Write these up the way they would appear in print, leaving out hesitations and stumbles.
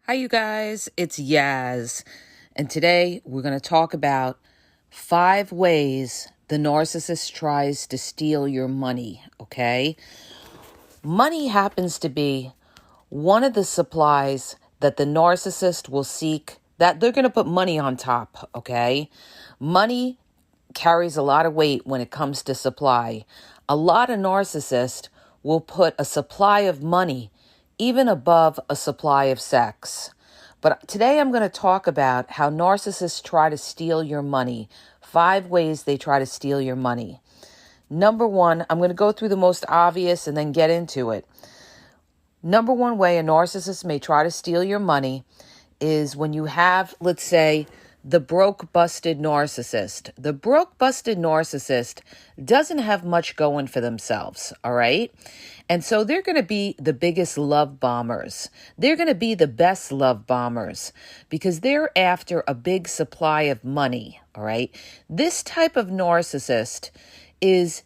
Hi, you guys. It's Yaz. And today we're going to talk about 5 ways the narcissist tries to steal your money, okay? Money happens to be one of the supplies that the narcissist will seek, that they're going to put money on top, okay? Money carries a lot of weight when it comes to supply. A lot of narcissists will put a supply of money even above a supply of sex. But today I'm going to talk about how narcissists try to steal your money. 5 ways they try to steal your money. Number 1, I'm going to go through the most obvious and then get into it. Number 1 way a narcissist may try to steal your money is when you have, let's say, the broke, busted narcissist. The broke, busted narcissist doesn't have much going for themselves, all right? And so they're going to be the biggest love bombers. They're going to be the best love bombers because they're after a big supply of money, all right? This type of narcissist is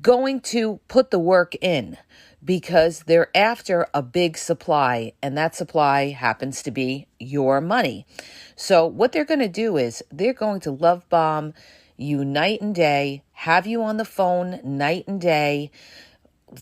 going to put the work in because they're after a big supply, and that supply happens to be your money. So what they're going to do is they're going to love bomb you night and day, have you on the phone night and day,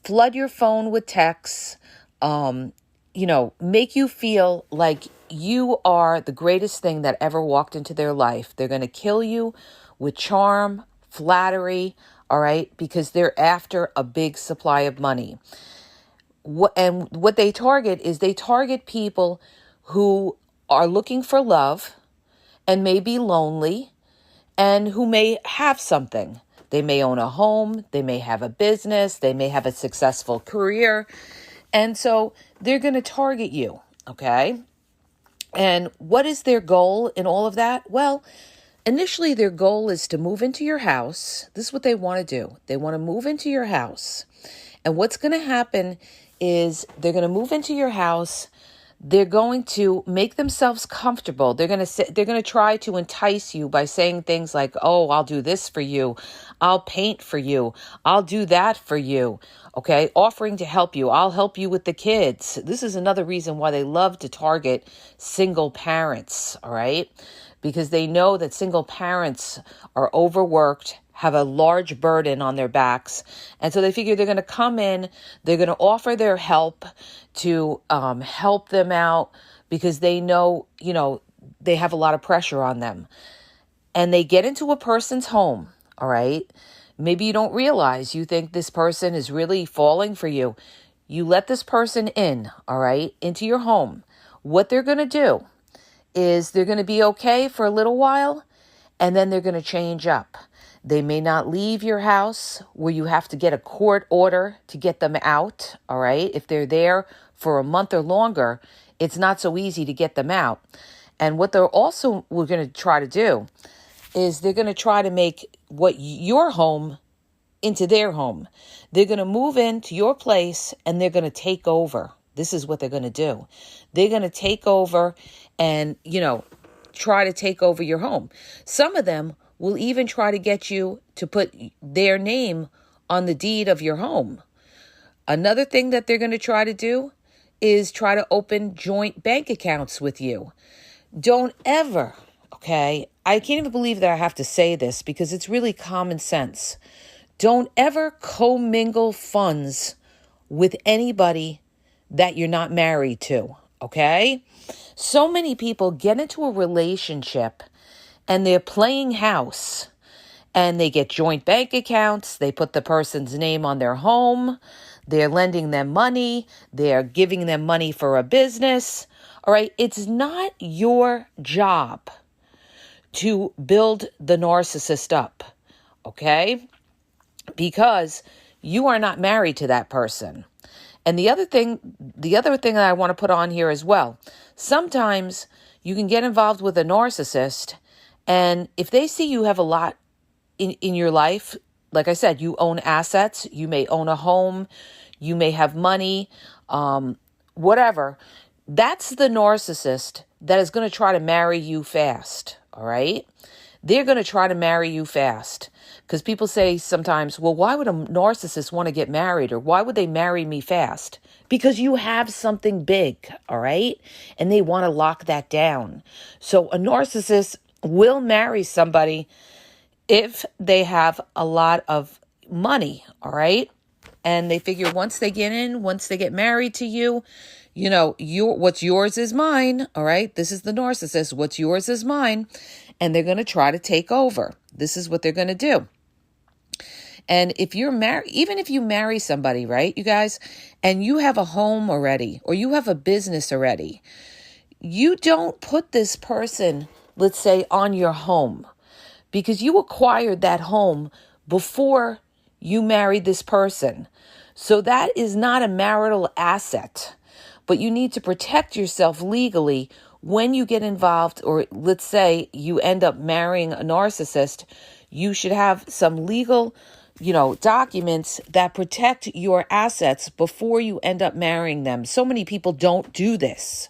flood your phone with texts, make you feel like you are the greatest thing that ever walked into their life. They're going to kill you with charm, flattery, all right, because they're after a big supply of money. What they target is they target people who are looking for love and may be lonely and who may have something. They may own a home, they may have a business, they may have a successful career. And so they're going to target you, okay? And what is their goal in all of that? Well, initially their goal is to move into your house. This is what they want to do. They want to move into your house. And what's going to happen is they're going to move into your house. They're going to make themselves comfortable. They're going to try to entice you by saying things like, "Oh, I'll do this for you. I'll paint for you. I'll do that for you." Okay? Offering to help you. "I'll help you with the kids." This is another reason why they love to target single parents, all right? Because they know that single parents are overworked, have a large burden on their backs. And so they figure they're going to come in, they're going to offer their help to help them out because they know, they have a lot of pressure on them. And they get into a person's home, all right? Maybe you don't realize, you think this person is really falling for you. You let this person in, all right, into your home. What they're going to do is they're going to be okay for a little while, and then they're going to change up. They may not leave your house where you have to get a court order to get them out, all right? If they're there for a month or longer, it's not so easy to get them out. And what we're going to try to do is they're going to try to make what your home into their home. They're going to move into your place and they're going to take over. This is what they're going to do. They're going to take over and, try to take over your home. Some of them will even try to get you to put their name on the deed of your home. Another thing that they're going to try to do is try to open joint bank accounts with you. Don't ever, okay? I can't even believe that I have to say this because it's really common sense. Don't ever commingle funds with anybody that you're not married to, okay? So many people get into a relationship and they're playing house and they get joint bank accounts. They put the person's name on their home. They're lending them money. They're giving them money for a business. All right. It's not your job to build the narcissist up. Okay. Because you are not married to that person. And the other thing that I want to put on here as well, sometimes you can get involved with a narcissist, and if they see you have a lot in your life, like I said, you own assets, you may own a home, you may have money, whatever, that's the narcissist that is going to try to marry you fast, all right? they're going to try to marry you fast. Because people say sometimes, well, why would a narcissist want to get married? Or why would they marry me fast? Because you have something big, all right? And they want to lock that down. So a narcissist will marry somebody if they have a lot of money, all right? And they figure once they get married to you, what's yours is mine, all right? This is the narcissist. What's yours is mine. And they're going to try to take over. This is what they're going to do. And if you're married, even if you marry somebody, right, you guys, and you have a home already, or you have a business already, you don't put this person, let's say, on your home, because you acquired that home before you married this person. So that is not a marital asset, but you need to protect yourself legally when you get involved, or let's say you end up marrying a narcissist. You should have some legal documents that protect your assets before you end up marrying them. So many people don't do this.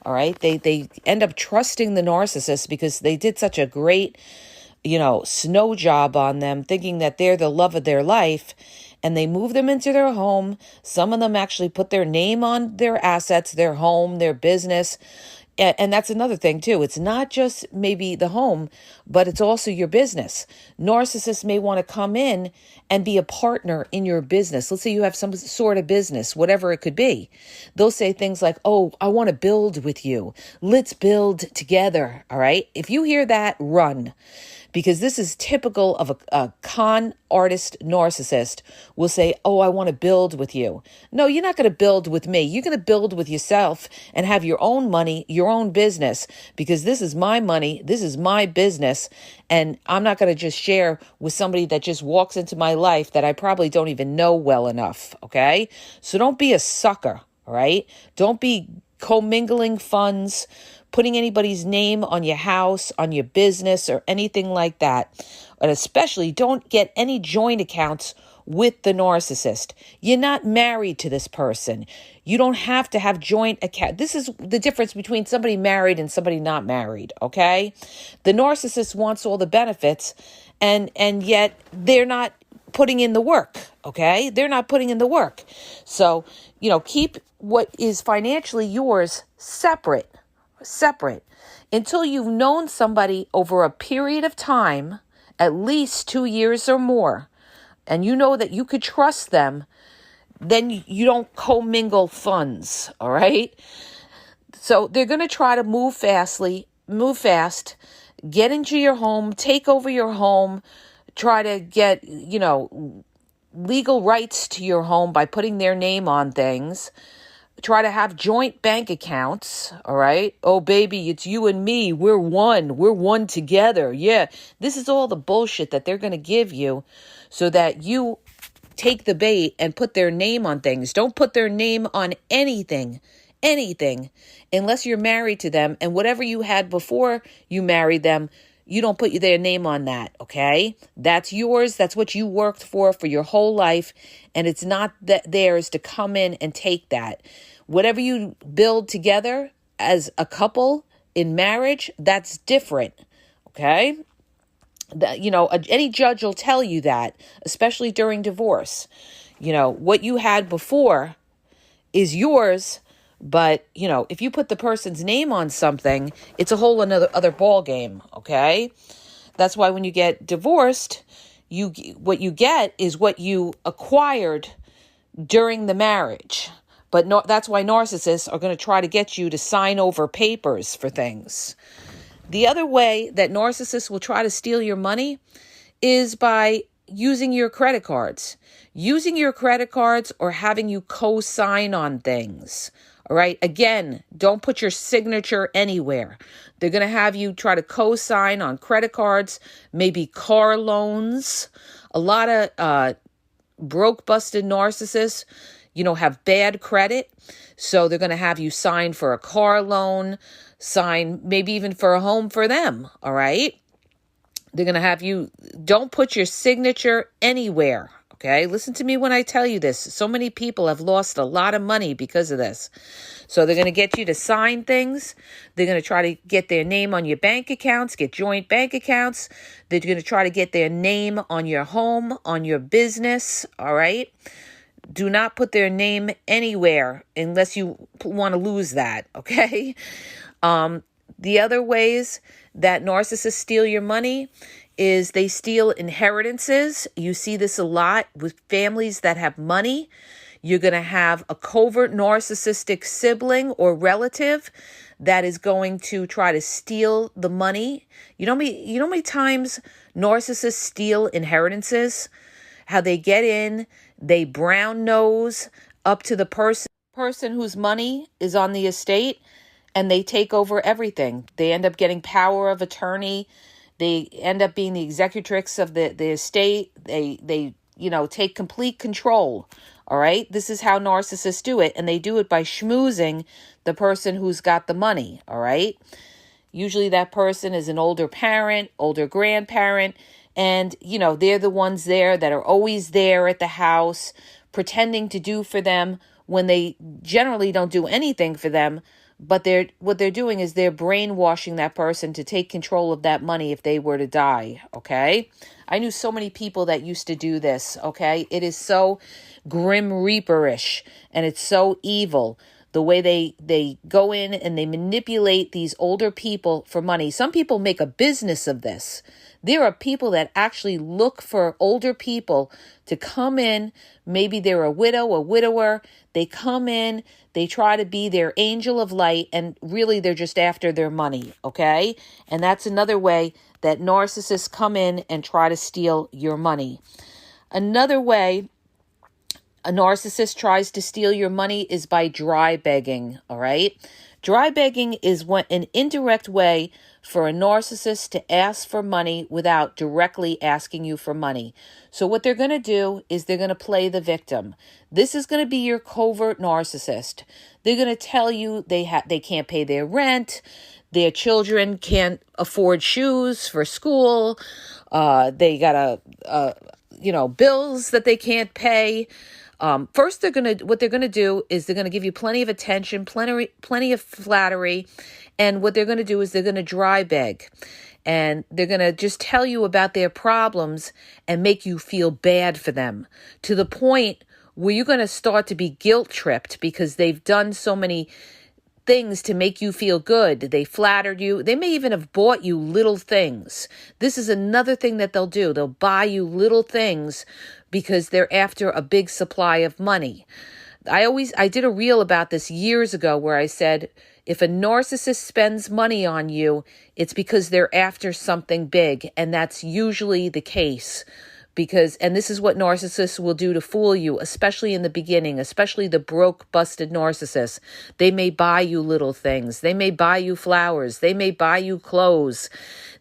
All right. They end up trusting the narcissist because they did such a great, snow job on them, thinking that they're the love of their life. And they move them into their home. Some of them actually put their name on their assets, their home, their business. And that's another thing, too. It's not just maybe the home, but it's also your business. Narcissists may want to come in and be a partner in your business. Let's say you have some sort of business, whatever it could be. They'll say things like, oh, I want to build with you. Let's build together. All right. If you hear that, run. Because this is typical of a con artist narcissist will say, oh, I want to build with you. No, you're not going to build with me. You're going to build with yourself and have your own money, your own business, because this is my money. This is my business. And I'm not going to just share with somebody that just walks into my life that I probably don't even know well enough. Okay. So don't be a sucker. All right. Don't be commingling funds, putting anybody's name on your house, on your business, or anything like that. And especially don't get any joint accounts with the narcissist. You're not married to this person. You don't have to have joint account. This is the difference between somebody married and somebody not married, okay? The narcissist wants all the benefits, and yet they're not putting in the work, okay? They're not putting in the work. So, keep what is financially yours separate until you've known somebody over a period of time, at least 2 years or more, and you know that you could trust them. Then you don't commingle funds. All right. So they're going to try to move fast, get into your home, take over your home, try to get, legal rights to your home by putting their name on things. Try to have joint bank accounts, all right? Oh, baby, it's you and me. We're one. We're one together. Yeah, this is all the bullshit that they're going to give you so that you take the bait and put their name on things. Don't put their name on anything, unless you're married to them. And whatever you had before you married them, you don't put their name on that, okay? That's yours. That's what you worked for your whole life. And it's not theirs to come in and take that. Whatever you build together as a couple in marriage, that's different, okay? Any judge will tell you that, especially during divorce. What you had before is yours. But, if you put the person's name on something, it's a whole other ball game, okay? That's why when you get divorced, what you get is what you acquired during the marriage. But that's why narcissists are going to try to get you to sign over papers for things. The other way that narcissists will try to steal your money is by using your credit cards. Using your credit cards or having you co-sign on things. All right. Again, don't put your signature anywhere. They're going to have you try to co-sign on credit cards, maybe car loans. A lot of broke, busted narcissists, have bad credit. So they're going to have you sign for a car loan, sign maybe even for a home for them. All right. They're going to have you, don't put your signature anywhere. Okay, listen to me when I tell you this. So many people have lost a lot of money because of this. So they're going to get you to sign things. They're going to try to get their name on your bank accounts, get joint bank accounts. They're going to try to get their name on your home, on your business. All right. Do not put their name anywhere unless you want to lose that. Okay. The other ways that narcissists steal your money is they steal inheritances. You see this a lot with families that have money. You're going to have a covert narcissistic sibling or relative that is going to try to steal the money. You know how many times narcissists steal inheritances? How they get in, they brown nose up to the person whose money is on the estate, and they take over everything. They end up getting power of attorney. They end up being the executrix of the estate. They take complete control. All right. This is how narcissists do it. And they do it by schmoozing the person who's got the money. All right. Usually that person is an older parent, older grandparent. And, they're the ones there that are always there at the house, pretending to do for them when they generally don't do anything for them. But what they're doing is they're brainwashing that person to take control of that money if they were to die, okay? I knew so many people that used to do this, okay? It is so grim reaperish, and it's so evil, the way they go in and they manipulate these older people for money. Some people make a business of this. There are people that actually look for older people to come in. Maybe they're a widow, a widower. They come in, they try to be their angel of light, and really they're just after their money, okay? And that's another way that narcissists come in and try to steal your money. Another way a narcissist tries to steal your money is by dry begging, all right? Dry begging is an indirect way for a narcissist to ask for money without directly asking you for money. So what they're going to do is they're going to play the victim. This is going to be your covert narcissist. They're going to tell you they can't pay their rent, their children can't afford shoes for school, they got bills that they can't pay. First, what they're gonna do is they're gonna give you plenty of attention, plenty of flattery, and what they're gonna do is they're gonna dry beg, and they're gonna just tell you about their problems and make you feel bad for them to the point where you're gonna start to be guilt tripped because they've done so many things to make you feel good. They flattered you. They may even have bought you little things. This is another thing that they'll do. They'll buy you little things because they're after a big supply of money. I did a reel about this years ago where I said, if a narcissist spends money on you, it's because they're after something big. And that's usually the case. And this is what narcissists will do to fool you, especially in the beginning, especially the broke, busted narcissists. They may buy you little things. They may buy you flowers. They may buy you clothes.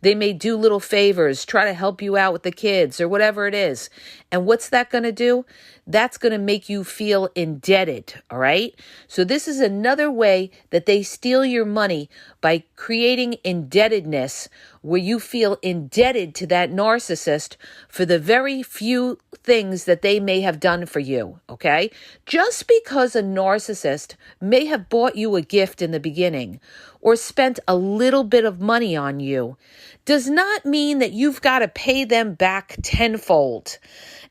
They may do little favors, try to help you out with the kids or whatever it is. And what's that going to do? That's going to make you feel indebted, all right? So this is another way that they steal your money, by creating indebtedness where you feel indebted to that narcissist for the very few things that they may have done for you, okay? Just because a narcissist may have bought you a gift in the beginning or spent a little bit of money on you does not mean that you've got to pay them back tenfold.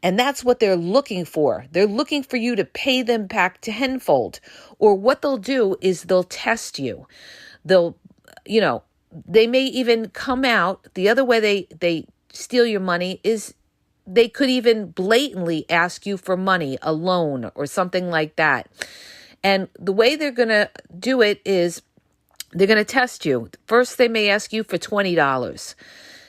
And that's what they're looking for. They're looking for you to pay them back tenfold. Or what they'll do is they'll test you. They may even come out. The other way they steal your money is they could even blatantly ask you for money, a loan or something like that. And the way they're going to do it is they're going to test you. First, they may ask you for $20.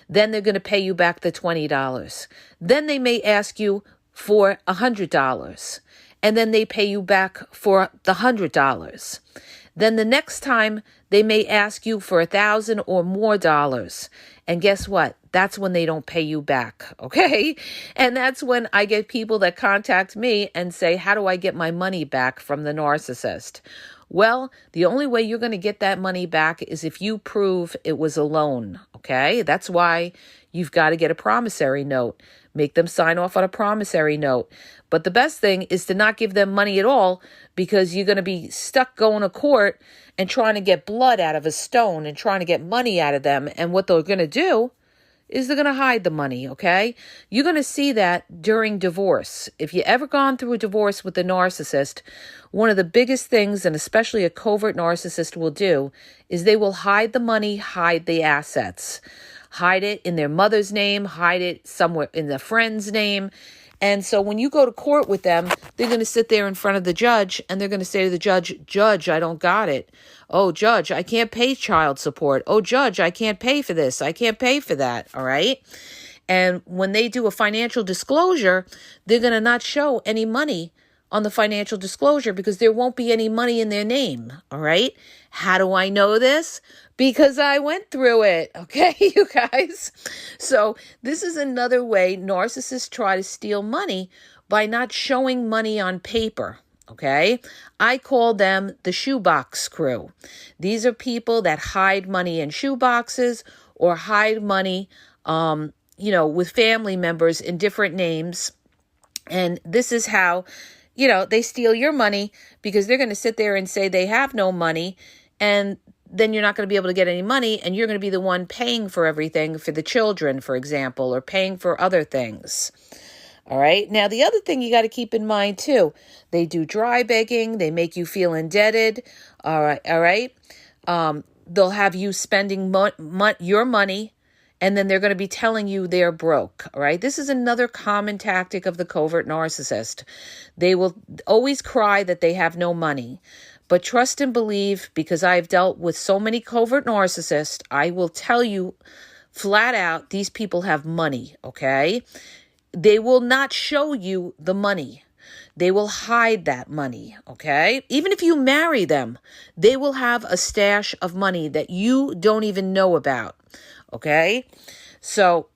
Then they're going to pay you back the $20. Then they may ask you for $100. And then they pay you back for the $100. Then the next time they may ask you for $1,000 or more dollars. And guess what? That's when they don't pay you back, okay? And that's when I get people that contact me and say, how do I get my money back from the narcissist? Well, the only way you're going to get that money back is if you prove it was a loan, okay? That's why you've got to get a promissory note, Make them sign off on a promissory note. But the best thing is to not give them money at all, because you're going to be stuck going to court and trying to get blood out of a stone and trying to get money out of them. And what they're going to do is they're going to hide the money, okay? You're going to see that during divorce. If you ever gone through a divorce with a narcissist, one of the biggest things, and especially a covert narcissist will do, is they will hide the money, hide the assets. Hide it in their mother's name, hide it somewhere in their friend's name. And so when you go to court with them, they're going to sit there in front of the judge and they're going to say to the judge, "Judge, I don't got it. Oh, judge, I can't pay child support. Oh, judge, I can't pay for this. I can't pay for that." All right. And when they do a financial disclosure, they're going to not show any money on the financial disclosure because there won't be any money in their name. All right. How do I know this? Because I went through it. Okay, you guys. So this is another way narcissists try to steal money, by not showing money on paper. Okay. I call them the shoebox crew. These are people that hide money in shoeboxes or hide money, with family members in different names. And this is how, they steal your money, because they're going to sit there and say they have no money, and then you're not going to be able to get any money, and you're going to be the one paying for everything, for the children, for example, or paying for other things. All right. Now, the other thing you got to keep in mind, too, they do dry begging. They make you feel indebted. All right. They'll have you spending your money, and then they're going to be telling you they're broke. All right. This is another common tactic of the covert narcissist. They will always cry that they have no money. But trust and believe, because I've dealt with so many covert narcissists, I will tell you flat out, these people have money, okay? They will not show you the money. They will hide that money, okay? Even if you marry them, they will have a stash of money that you don't even know about, okay? So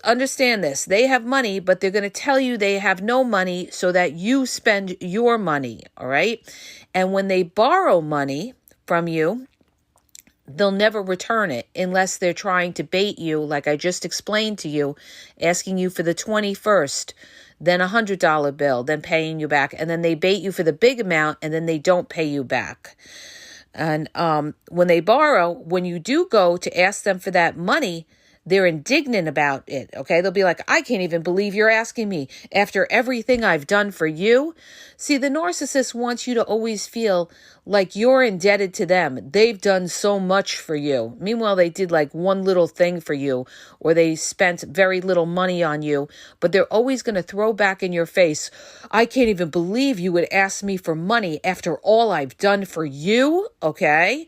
understand this. They have money, but they're going to tell you they have no money so that you spend your money, all right? And when they borrow money from you, they'll never return it unless they're trying to bait you, like I just explained to you, asking you for the 21st, then $100 bill, then paying you back, and then they bait you for the big amount, and then they don't pay you back. And when they borrow, when you do go to ask them for that money, they're indignant about it, okay? They'll be like, "I can't even believe you're asking me after everything I've done for you." See, the narcissist wants you to always feel like you're indebted to them. They've done so much for you. Meanwhile, they did like one little thing for you, or they spent very little money on you, but they're always going to throw back in your face, "I can't even believe you would ask me for money after all I've done for you," okay?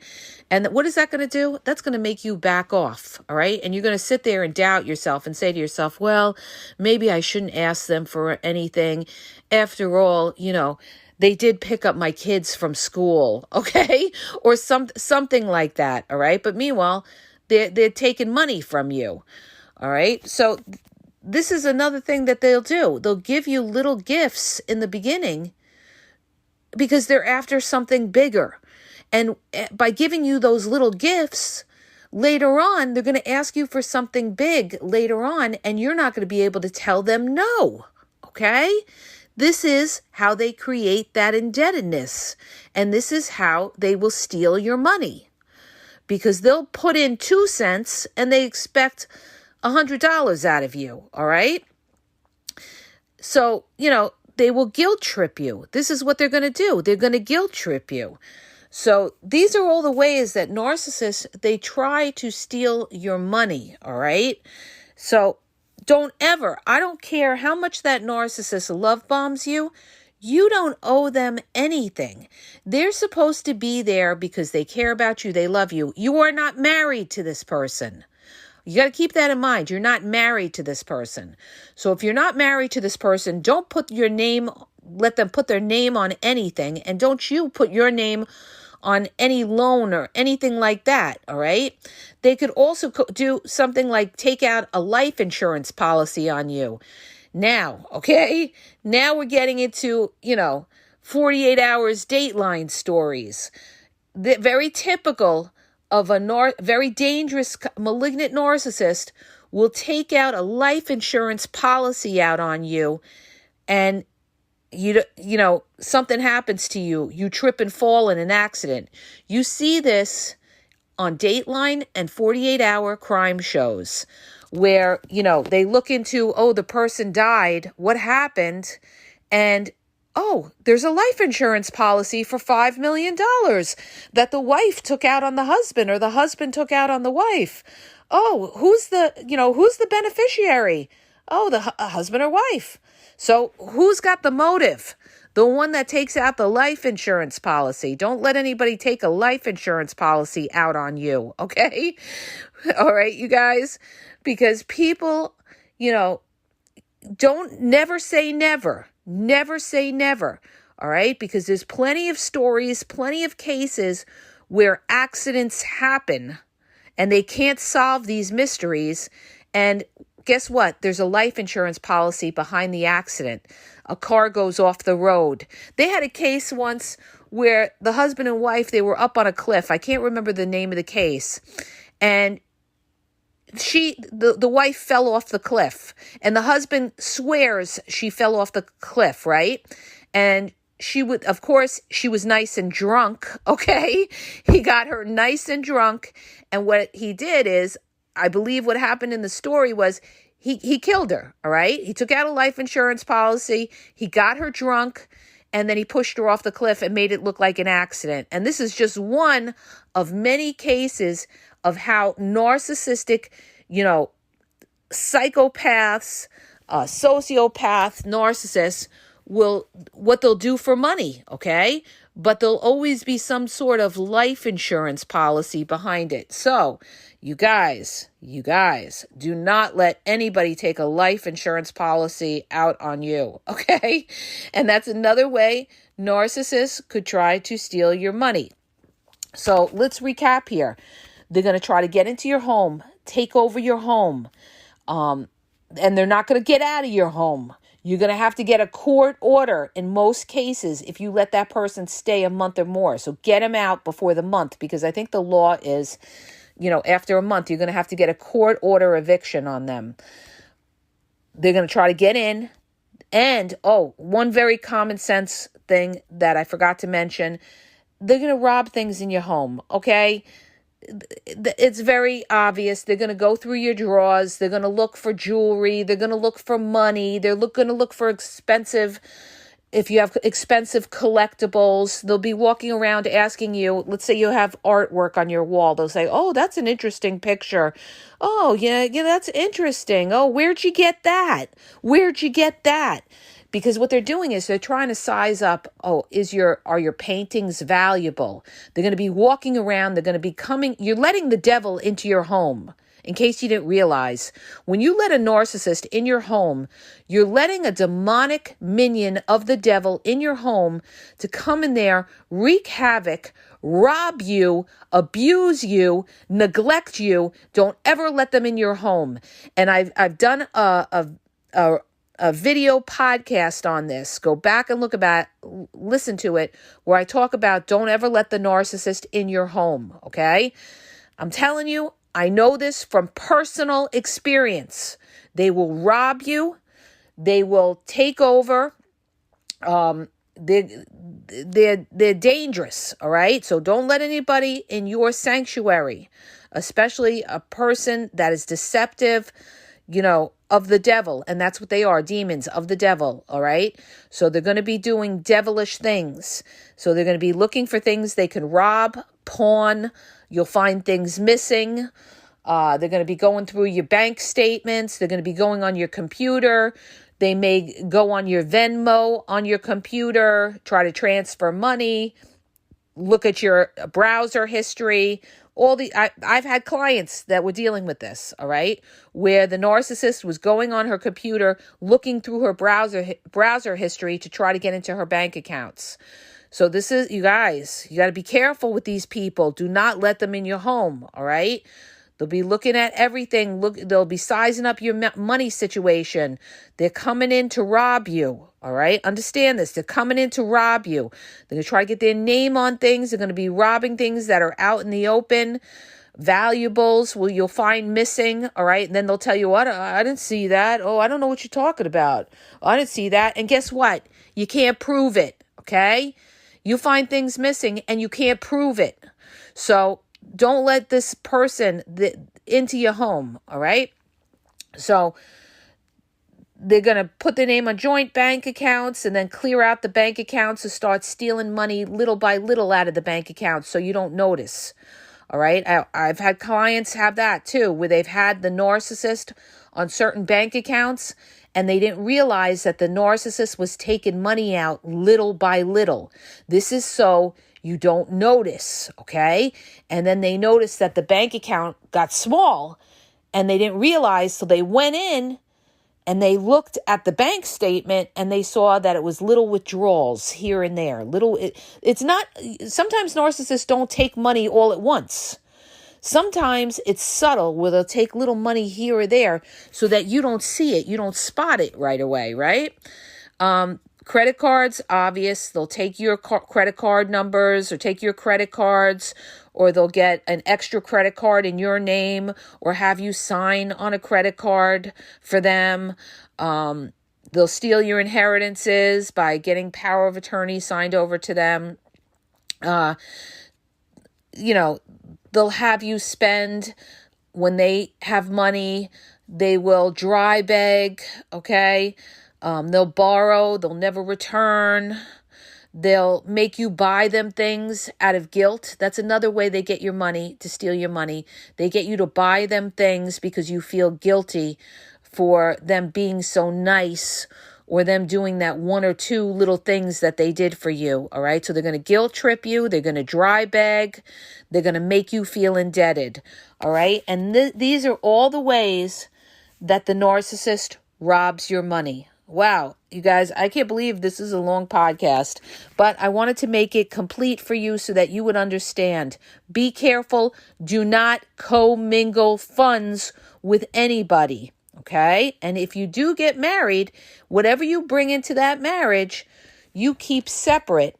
And what is that going to do? That's going to make you back off, all right? And you're going to sit there and doubt yourself and say to yourself, "Well, maybe I shouldn't ask them for anything. After all, they did pick up my kids from school," okay? Or something like that, all right? But meanwhile, they're taking money from you, all right? So this is another thing that they'll do. They'll give you little gifts in the beginning because they're after something bigger. And by giving you those little gifts, later on, they're going to ask you for something big later on, and you're not going to be able to tell them no, okay? This is how they create that indebtedness, and this is how they will steal your money, because they'll put in 2 cents and they expect $100 out of you, all right? So, they will guilt trip you. This is what they're going to do. They're going to guilt trip you. So these are all the ways that narcissists, they try to steal your money, all right? So I don't care how much that narcissist love bombs you, you don't owe them anything. They're supposed to be there because they care about you, they love you. You are not married to this person. You got to keep that in mind. You're not married to this person. So if you're not married to this person, don't let them put their name on anything, and don't you put your name on any loan or anything like that, all right? They could also do something like take out a life insurance policy on you. Now, okay? Now we're getting into, 48 hours Dateline stories. Very typical of a very dangerous, malignant narcissist will take out a life insurance policy out on you, and something happens to you. You trip and fall in an accident. You see this on Dateline and 48-hour crime shows where, they look into, the person died, what happened, and there's a life insurance policy for $5 million that the wife took out on the husband or the husband took out on the wife. Who's the beneficiary? The husband or wife. So who's got the motive? The one that takes out the life insurance policy. Don't let anybody take a life insurance policy out on you, okay? All right, you guys? Because people, never say never. Never say never, all right? Because there's plenty of stories, plenty of cases where accidents happen and they can't solve these mysteries. And guess what? There's a life insurance policy behind the accident. A car goes off the road. They had a case once where the husband and wife, they were up on a cliff. I can't remember the name of the case. And the wife fell off the cliff, and the husband swears she fell off the cliff, right? And she was nice and drunk, okay? He got her nice and drunk, and what he did is, I believe what happened in the story was he killed her, all right? He took out a life insurance policy, he got her drunk, and then he pushed her off the cliff and made it look like an accident. And this is just one of many cases of how narcissistic, psychopaths, sociopaths, narcissists what they'll do for money, okay? But there'll always be some sort of life insurance policy behind it. So, you guys, do not let anybody take a life insurance policy out on you, okay? And that's another way narcissists could try to steal your money. So, let's recap here. They're going to try to get into your home, take over your home, and they're not going to get out of your home. You're going to have to get a court order in most cases if you let that person stay a month or more. So get them out before the month, because I think the law is, after a month, you're going to have to get a court order eviction on them. They're going to try to get in. And, one very common sense thing that I forgot to mention, they're going to rob things in your home, okay? It's very obvious. They're going to go through your drawers. They're going to look for jewelry. They're going to look for money. They're going to look for if you have expensive collectibles. They'll be walking around asking you, let's say you have artwork on your wall. They'll say, that's an interesting picture. Oh, yeah, that's interesting. Oh, where'd you get that? Where'd you get that? Because what they're doing is they're trying to size up, are your paintings valuable? They're going to be walking around. They're going to be you're letting the devil into your home. In case you didn't realize, when you let a narcissist in your home, you're letting a demonic minion of the devil in your home to come in there, wreak havoc, rob you, abuse you, neglect you. Don't ever let them in your home. And I've done a video podcast on this. Go back and listen to it, where I talk about don't ever let the narcissist in your home, okay? I'm telling you, I know this from personal experience. They will rob you. They will take over. They're dangerous, all right? So don't let anybody in your sanctuary, especially a person that is deceptive, of the devil. And that's what they are, demons of the devil, all right? So they're going to be doing devilish things. So they're going to be looking for things they can rob, pawn. You'll find things missing. They're going to be going through your bank statements. They're going to be going on your computer. They may go on your Venmo on your computer, try to transfer money, look at your browser history. I've had clients that were dealing with this, all right, where the narcissist was going on her computer, looking through her browser history to try to get into her bank accounts. So this is, you guys, you got to be careful with these people. Do not let them in your home, all right? They'll be looking at everything. They'll be sizing up your money situation. They're coming in to rob you, all right? Understand this. They're coming in to rob you. They're going to try to get their name on things. They're going to be robbing things that are out in the open. Valuables, you'll find missing, all right? And then they'll tell you, what? I didn't see that. Oh, I don't know what you're talking about. Oh, I didn't see that. And guess what? You can't prove it, okay? You find things missing and you can't prove it. So don't let this person into your home, all right? So they're going to put their name on joint bank accounts and then clear out the bank accounts and start stealing money little by little out of the bank accounts so you don't notice. All right. I've had clients have that too, where they've had the narcissist on certain bank accounts and they didn't realize that the narcissist was taking money out little by little. This is so you don't notice. Okay. And then they noticed that the bank account got small and they didn't realize. So they went in and they looked at the bank statement and they saw that it was little withdrawals here and there. It's not, sometimes narcissists don't take money all at once. Sometimes it's subtle where they'll take little money here or there so that you don't see it. You don't spot it right away, right? Credit cards, obvious. They'll take your credit card numbers or take your credit cards, or they'll get an extra credit card in your name or have you sign on a credit card for them. They'll steal your inheritances by getting power of attorney signed over to them. They'll have you spend when they have money. They will dry beg, okay? They'll borrow, they'll never return. They'll make you buy them things out of guilt. That's another way they get your money, to steal your money. They get you to buy them things because you feel guilty for them being so nice or them doing that one or two little things that they did for you, all right? So they're going to guilt trip you. They're going to dry beg. They're going to make you feel indebted, all right? And these are all the ways that the narcissist robs your money. Wow, you guys, I can't believe this is a long podcast, but I wanted to make it complete for you so that you would understand. Be careful. Do not commingle funds with anybody, okay? And if you do get married, whatever you bring into that marriage, you keep separate,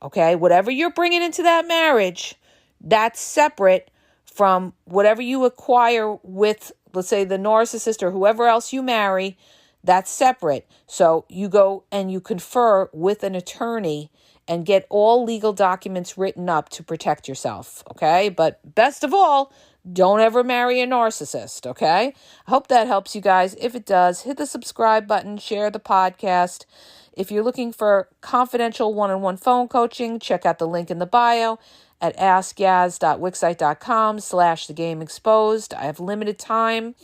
okay? Whatever you're bringing into that marriage, that's separate from whatever you acquire with, let's say, the narcissist or whoever else you marry. That's separate. So you go and you confer with an attorney and get all legal documents written up to protect yourself, okay? But best of all, don't ever marry a narcissist, okay? I hope that helps you guys. If it does, hit the subscribe button, share the podcast. If you're looking for confidential one-on-one phone coaching, check out the link in the bio at askyaz.wixsite.com/thegameexposed. I have limited time.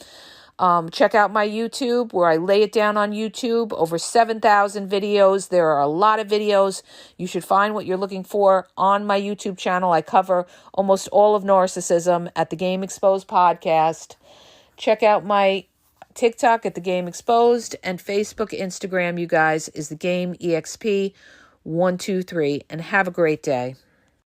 Check out my YouTube where I lay it down on YouTube. Over 7,000 videos. There are a lot of videos. You should find what you're looking for on my YouTube channel. I cover almost all of narcissism at the Game Exposed podcast. Check out my TikTok at the Game Exposed, and Facebook, Instagram, you guys, is the Game EXP 123. And have a great day.